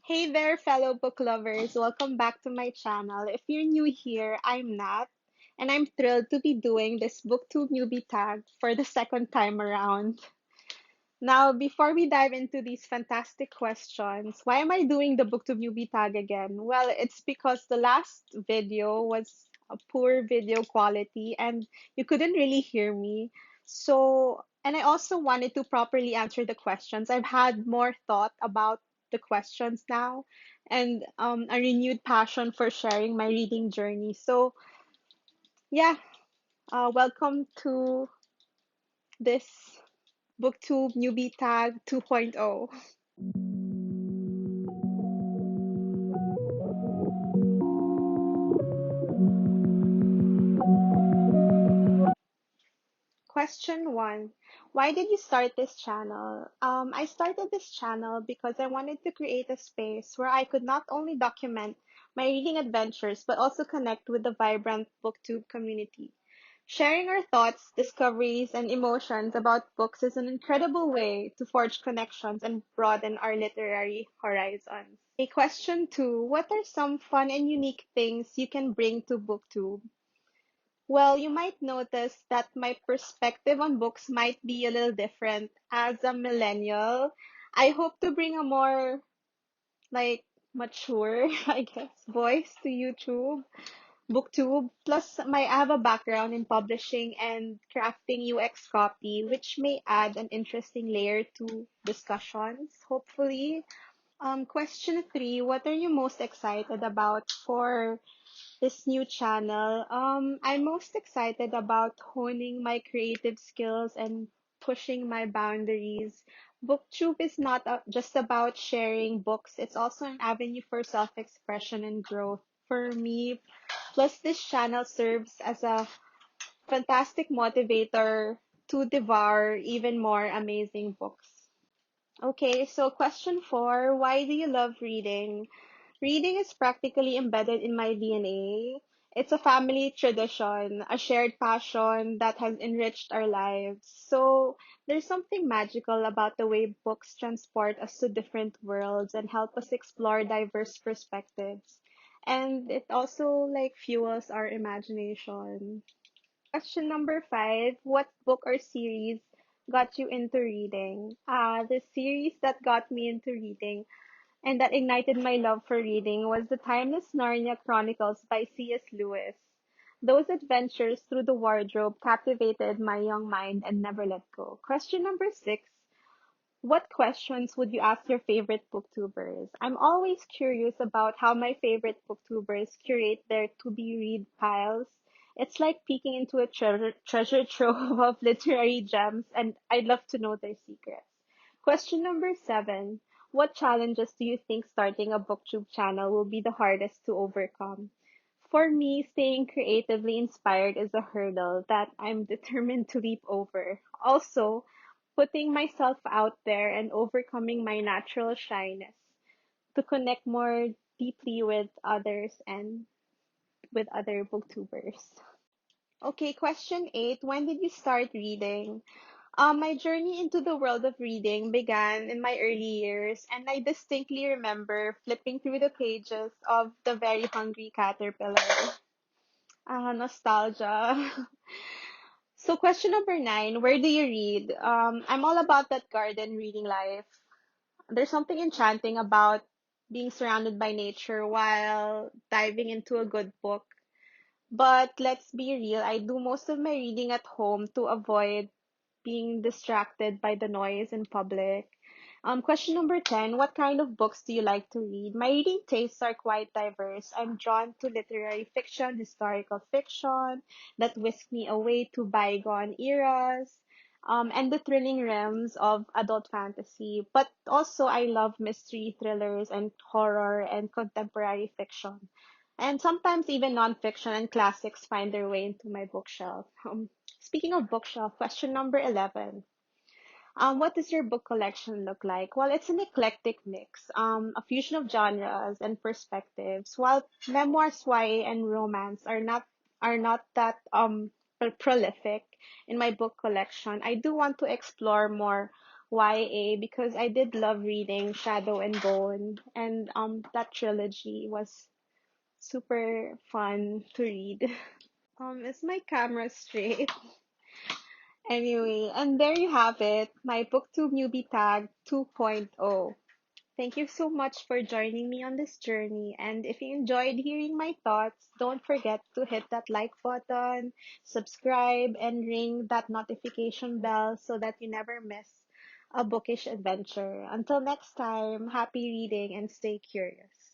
Hey there, fellow book lovers. Welcome back to my channel. If you're new here, I'm Nat, and I'm thrilled to be doing this Booktube Newbie Tag for the second time around. Now, before we dive into these fantastic questions, why am I doing the Booktube Newbie Tag again? Well, it's because the last video was a poor video quality and you couldn't really hear me. And I also wanted to properly answer the questions. I've had more thought about the questions now and a renewed passion for sharing my reading journey. Yeah, welcome to this Booktube Newbie Tag 2.0. Question one. Why did you start this channel? I started this channel because I wanted to create a space where I could not only document my reading adventures, but also connect with the vibrant booktube community. Sharing our thoughts, discoveries, and emotions about books is an incredible way to forge connections and broaden our literary horizons. Okay, question two. What are some fun and unique things you can bring to booktube? Well, you might notice that my perspective on books might be a little different. As a millennial, I hope to bring a more like mature, I guess, voice to YouTube, BookTube. Plus, I have a background in publishing and crafting UX copy, which may add an interesting layer to discussions, hopefully. Question three, what are you most excited about for this new channel? I'm most excited about honing my creative skills and pushing my boundaries. Booktube is not just about sharing books, it's also an avenue for self expression and growth for me. Plus, this channel serves as a fantastic motivator to devour even more amazing books. Okay, so question four, why do you love reading? Reading is practically embedded in my DNA. It's a family tradition, a shared passion that has enriched our lives. So there's something magical about the way books transport us to different worlds and help us explore diverse perspectives. And it also like fuels our imagination. Question number five, what book or series got you into reading? The series that got me into reading and that ignited my love for reading was the timeless Narnia Chronicles by C.S. Lewis. Those adventures through the wardrobe captivated my young mind and never let go. Question number six. What questions would you ask your favorite booktubers? I'm always curious about how my favorite booktubers curate their to-be read piles. It's like peeking into a treasure trove of literary gems, and I'd love to know their secrets. Question number seven. What challenges do you think starting a booktube channel will be the hardest to overcome? For me, staying creatively inspired is a hurdle that I'm determined to leap over. Also, putting myself out there and overcoming my natural shyness to connect more deeply with others and with other booktubers. Okay, question eight. When did you start reading? My journey into the world of reading began in my early years, and I distinctly remember flipping through the pages of The Very Hungry Caterpillar. Nostalgia. So, question number nine, where do you read? I'm all about that garden reading life. There's something enchanting about being surrounded by nature while diving into a good book. But let's be real, I do most of my reading at home to avoid being distracted by the noise in public. Question number 10, what kind of books do you like to read? My reading tastes are quite diverse. I'm drawn to literary fiction, historical fiction that whisk me away to bygone eras, and the thrilling realms of adult fantasy. But also, I love mystery thrillers and horror and contemporary fiction. And sometimes even nonfiction and classics find their way into my bookshelf. Speaking of bookshelf, question number 11. What does your book collection look like? Well, it's an eclectic mix, a fusion of genres and perspectives. While memoirs, YA, and romance are not that prolific in my book collection, I do want to explore more YA because I did love reading Shadow and Bone, and that trilogy was super fun to read. Is my camera straight? Anyway, and there you have it, my Booktube Newbie Tag 2.0. Thank you so much for joining me on this journey. And if you enjoyed hearing my thoughts, don't forget to hit that like button, subscribe, and ring that notification bell so that you never miss a bookish adventure. Until next time, happy reading and stay curious.